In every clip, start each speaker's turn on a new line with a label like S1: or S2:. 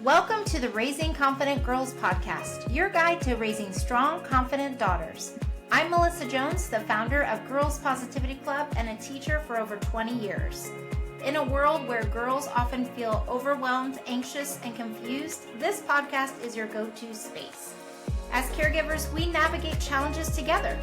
S1: Welcome to the Raising Confident Girls podcast, your guide to raising strong, confident daughters. I'm Melissa Jones, the founder of Girls Positivity Club and a teacher for over 20 years. In a world where girls often feel overwhelmed, anxious, and confused, this podcast is your go-to space. As caregivers, we navigate challenges together.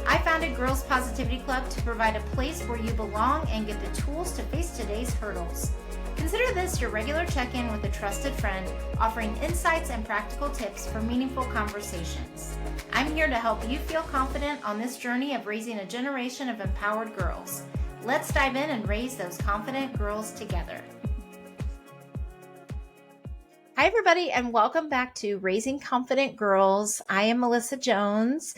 S1: I founded Girls Positivity Club to provide a place where you belong and get the tools to face today's hurdles. Consider this your regular check-in with a trusted friend, offering insights and practical tips for meaningful conversations. I'm here to help you feel confident on this journey of raising a generation of empowered girls. Let's dive in and raise those confident girls together. Hi, everybody, and welcome back to Raising Confident Girls. I am Melissa Jones.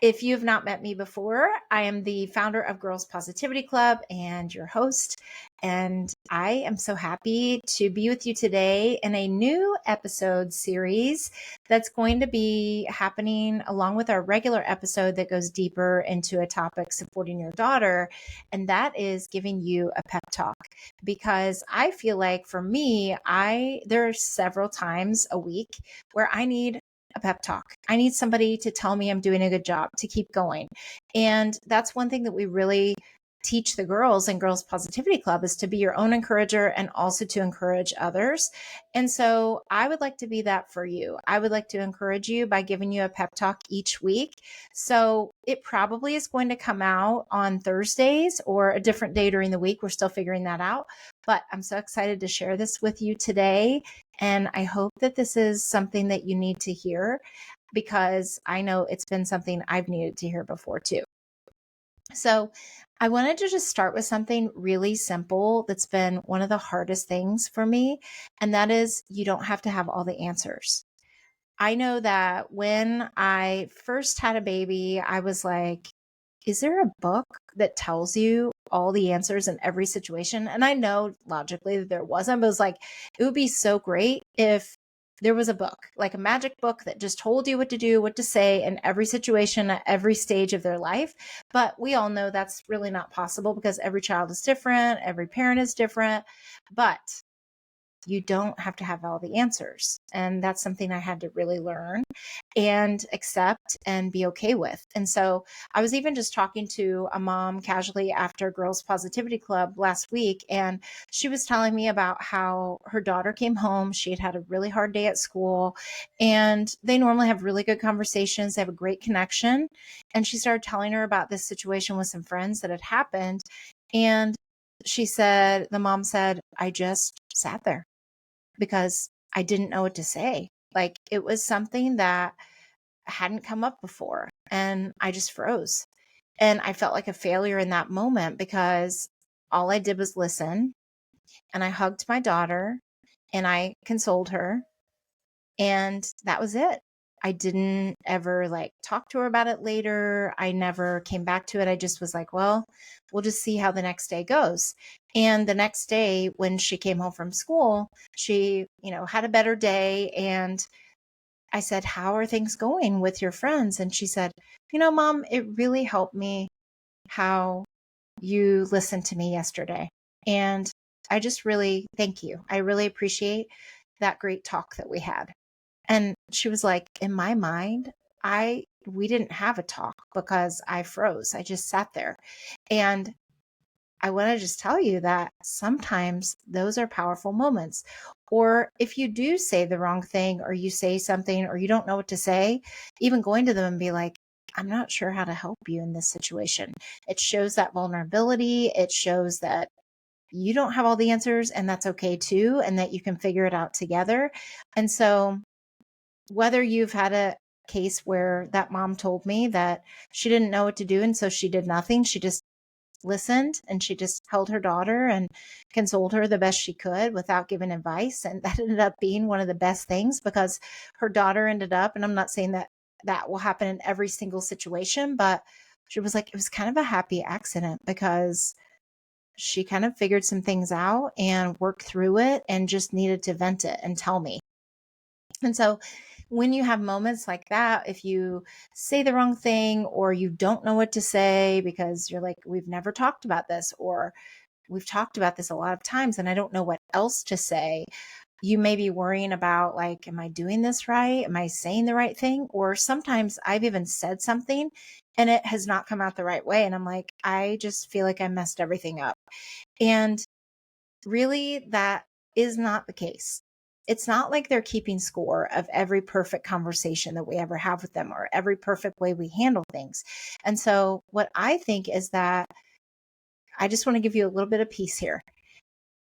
S1: If you have not met me before, I am the founder of Girls Positivity Club and your host. And I am so happy to be with you today in a new episode series that's going to be happening along with our regular episode that goes deeper into a topic supporting your daughter. And that is giving you a pep talk. Because I feel like for me, there are several times a week where I need a pep talk. I need somebody to tell me I'm doing a good job, to keep going. And that's one thing that we really teach the girls in Girls Positivity Club is to be your own encourager and also to encourage others. And so I would like to be that for you. I would like to encourage you by giving you a pep talk each week. So it probably is going to come out on Thursdays or a different day during the week. We're still figuring that out, but I'm so excited to share this with you today. And I hope that this is something that you need to hear because I know it's been something I've needed to hear before too. So I wanted to just start with something really simple that's been one of the hardest things for me, and that is you don't have to have all the answers. I know that when I first had a baby, I was like, is there a book that tells you all the answers in every situation? And I know logically that there wasn't, but it was like, it would be so great if there was a book, like a magic book that just told you what to do, what to say in every situation at every stage of their life. But we all know that's really not possible because every child is different, every parent is different, but you don't have to have all the answers. And that's something I had to really learn and accept and be okay with. And so I was even just talking to a mom casually after Girls Positivity Club last week, and she was telling me about how her daughter came home. She had a really hard day at school, and they normally have really good conversations. They have a great connection. And she started telling her about this situation with some friends that had happened. And the mom said, I just sat there because I didn't know what to say. Like it was something that hadn't come up before and I just froze. And I felt like a failure in that moment because all I did was listen and I hugged my daughter and I consoled her and that was it. I didn't ever talk to her about it later. I never came back to it. I just was like, well, we'll just see how the next day goes. And the next day when she came home from school, she, had a better day. And I said, how are things going with your friends? And she said, Mom, it really helped me how you listened to me yesterday. And I just really thank you. I really appreciate that great talk that we had. And she was like, in my mind, we didn't have a talk because I froze. I just sat there. And I want to just tell you that sometimes those are powerful moments. Or if you do say the wrong thing or you say something or you don't know what to say, even going to them and be like, I'm not sure how to help you in this situation. It shows that vulnerability. It shows that you don't have all the answers and that's okay too. And that you can figure it out together. And so whether you've had a case where that mom told me that she didn't know what to do and so she did nothing, she just listened and she just held her daughter and consoled her the best she could without giving advice. And that ended up being one of the best things because her daughter ended up, and I'm not saying that that will happen in every single situation, but she was like, it was kind of a happy accident because she kind of figured some things out and worked through it and just needed to vent it and tell me. And so when you have moments like that, if you say the wrong thing or you don't know what to say because you're like, we've never talked about this, or we've talked about this a lot of times and I don't know what else to say, you may be worrying about like, am I doing this right? Am I saying the right thing? Or sometimes I've even said something and it has not come out the right way. And I'm like, I just feel like I messed everything up. And really, that is not the case. It's not like they're keeping score of every perfect conversation that we ever have with them or every perfect way we handle things. And so, what I think is that I just want to give you a little bit of peace here.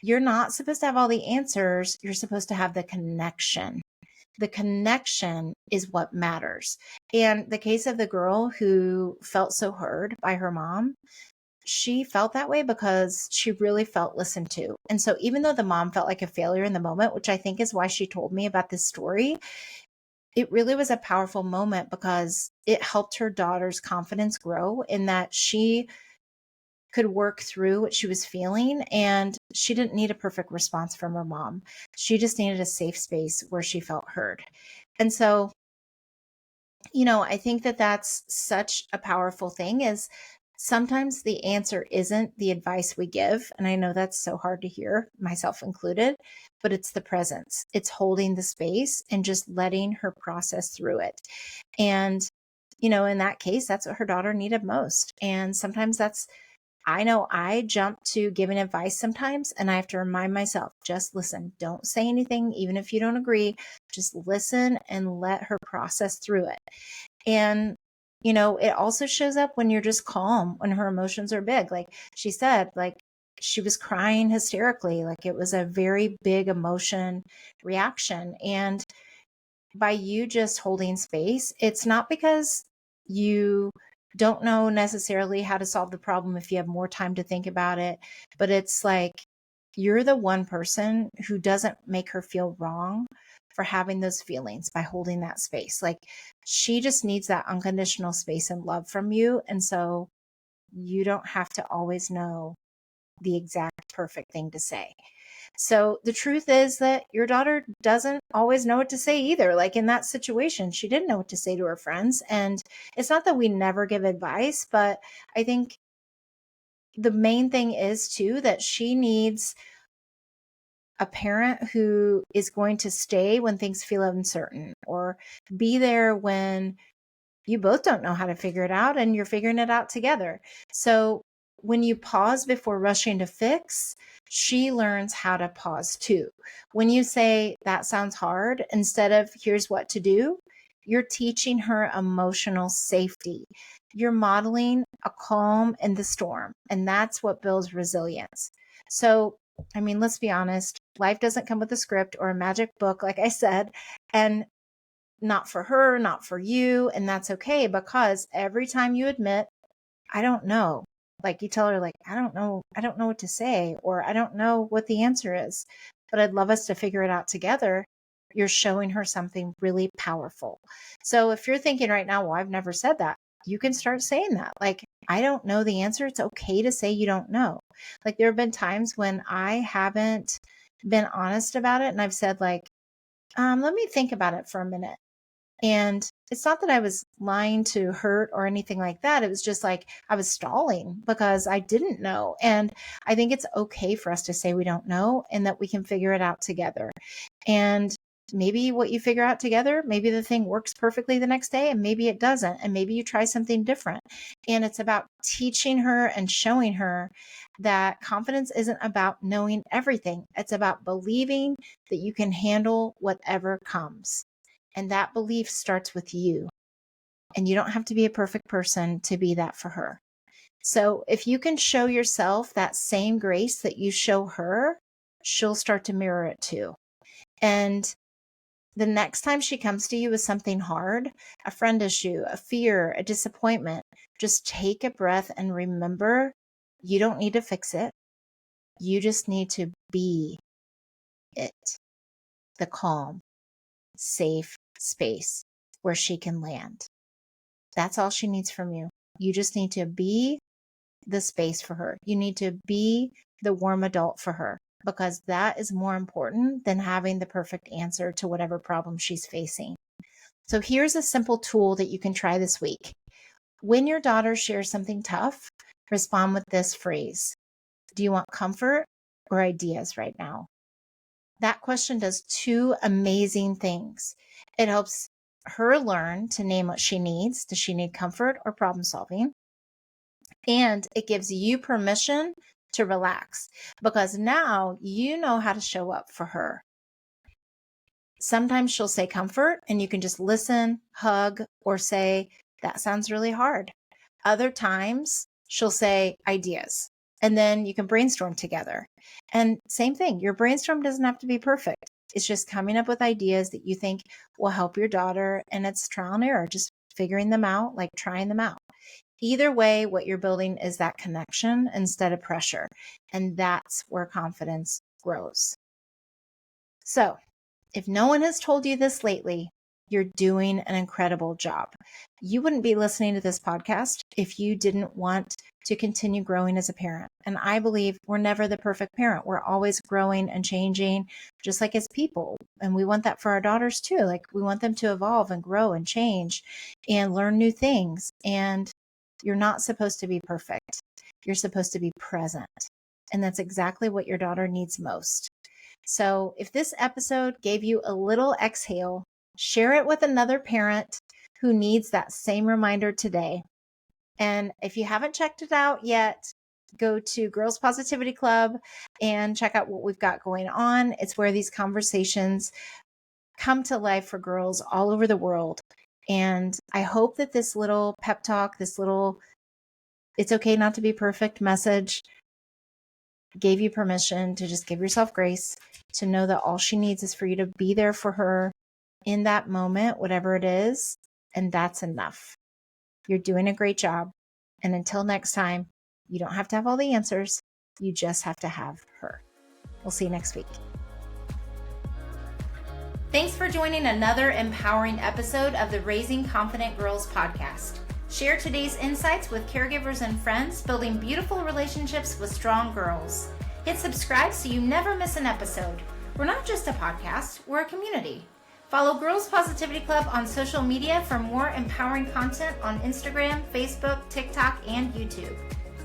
S1: You're not supposed to have all the answers. You're supposed to have the connection. The connection is what matters. And the case of the girl who felt so heard by her mom, she felt that way because she really felt listened to. And so even though the mom felt like a failure in the moment, which I think is why she told me about this story, it really was a powerful moment because it helped her daughter's confidence grow in that she could work through what she was feeling, and she didn't need a perfect response from her mom. She just needed a safe space where she felt heard. And so, I think that that's such a powerful thing is sometimes the answer isn't the advice we give. And I know that's so hard to hear, myself included, but it's the presence. It's holding the space and just letting her process through it. And, in that case, that's what her daughter needed most. And sometimes I know I jump to giving advice sometimes, and I have to remind myself, just listen, don't say anything, even if you don't agree, just listen and let her process through it. And, it also shows up when you're just calm, when her emotions are big. Like she said, like she was crying hysterically, like it was a very big emotion reaction. And by you just holding space, it's not because you don't know necessarily how to solve the problem if you have more time to think about it, but it's like you're the one person who doesn't make her feel wrong for having those feelings by holding that space. Like she just needs that unconditional space and love from you. And so you don't have to always know the exact perfect thing to say. So the truth is that your daughter doesn't always know what to say either. Like in that situation, she didn't know what to say to her friends. And it's not that we never give advice, but I think the main thing is too that she needs a parent who is going to stay when things feel uncertain or be there when you both don't know how to figure it out and you're figuring it out together. So when you pause before rushing to fix, she learns how to pause too. When you say that sounds hard instead of here's what to do, you're teaching her emotional safety. You're modeling a calm in the storm, and that's what builds resilience. So, let's be honest, life doesn't come with a script or a magic book, like I said. And not for her, not for you. And that's okay because every time you admit, I don't know, like you tell her, like, I don't know what to say, or I don't know what the answer is, but I'd love us to figure it out together. You're showing her something really powerful. So if you're thinking right now, well, I've never said that, you can start saying that. Like, I don't know the answer. It's okay to say you don't know. Like, there have been times when I haven't been honest about it and I've said, like, let me think about it for a minute. And it's not that I was lying to hurt or anything like that. It was just like I was stalling because I didn't know. And I think it's okay for us to say we don't know and that we can figure it out together. And maybe what you figure out together, maybe the thing works perfectly the next day and maybe it doesn't. And maybe you try something different. And it's about teaching her and showing her that confidence isn't about knowing everything. It's about believing that you can handle whatever comes. And that belief starts with you. And you don't have to be a perfect person to be that for her. So if you can show yourself that same grace that you show her, she'll start to mirror it too. And the next time she comes to you with something hard, a friend issue, a fear, a disappointment, just take a breath and remember you don't need to fix it. You just need to be it, the calm, safe space where she can land. That's all she needs from you. You just need to be the space for her. You need to be the warm adult for her because that is more important than having the perfect answer to whatever problem she's facing. So here's a simple tool that you can try this week. When your daughter shares something tough, respond with this phrase. Do you want comfort or ideas right now? That question does two amazing things. It helps her learn to name what she needs. Does she need comfort or problem solving? And it gives you permission to relax because now you know how to show up for her. Sometimes she'll say comfort and you can just listen, hug, or say, that sounds really hard. Other times she'll say ideas and then you can brainstorm together. And same thing, your brainstorm doesn't have to be perfect. It's just coming up with ideas that you think will help your daughter, and it's trial and error, just figuring them out, like trying them out. Either way, what you're building is that connection instead of pressure. And that's where confidence grows. So, if no one has told you this lately, you're doing an incredible job. You wouldn't be listening to this podcast if you didn't want to continue growing as a parent. And I believe we're never the perfect parent. We're always growing and changing, just like as people. And we want that for our daughters too. Like we want them to evolve and grow and change and learn new things. And you're not supposed to be perfect. You're supposed to be present. And that's exactly what your daughter needs most. So if this episode gave you a little exhale, share it with another parent who needs that same reminder today. And if you haven't checked it out yet, go to Girls Positivity Club and check out what we've got going on. It's where these conversations come to life for girls all over the world. And I hope that this little pep talk, this little it's okay not to be perfect message gave you permission to just give yourself grace, to know that all she needs is for you to be there for her in that moment, whatever it is. And that's enough. You're doing a great job. And until next time, you don't have to have all the answers. You just have to have her. We'll see you next week. Thanks for joining another empowering episode of the Raising Confident Girls podcast. Share today's insights with caregivers and friends, building beautiful relationships with strong girls. Hit subscribe so you never miss an episode. We're not just a podcast, we're a community. Follow Girls Positivity Club on social media for more empowering content on Instagram, Facebook, TikTok, and YouTube.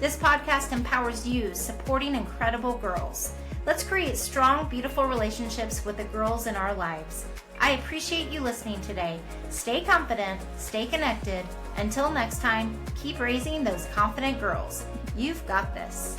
S1: This podcast empowers you, supporting incredible girls. Let's create strong, beautiful relationships with the girls in our lives. I appreciate you listening today. Stay confident, stay connected. Until next time, keep raising those confident girls. You've got this.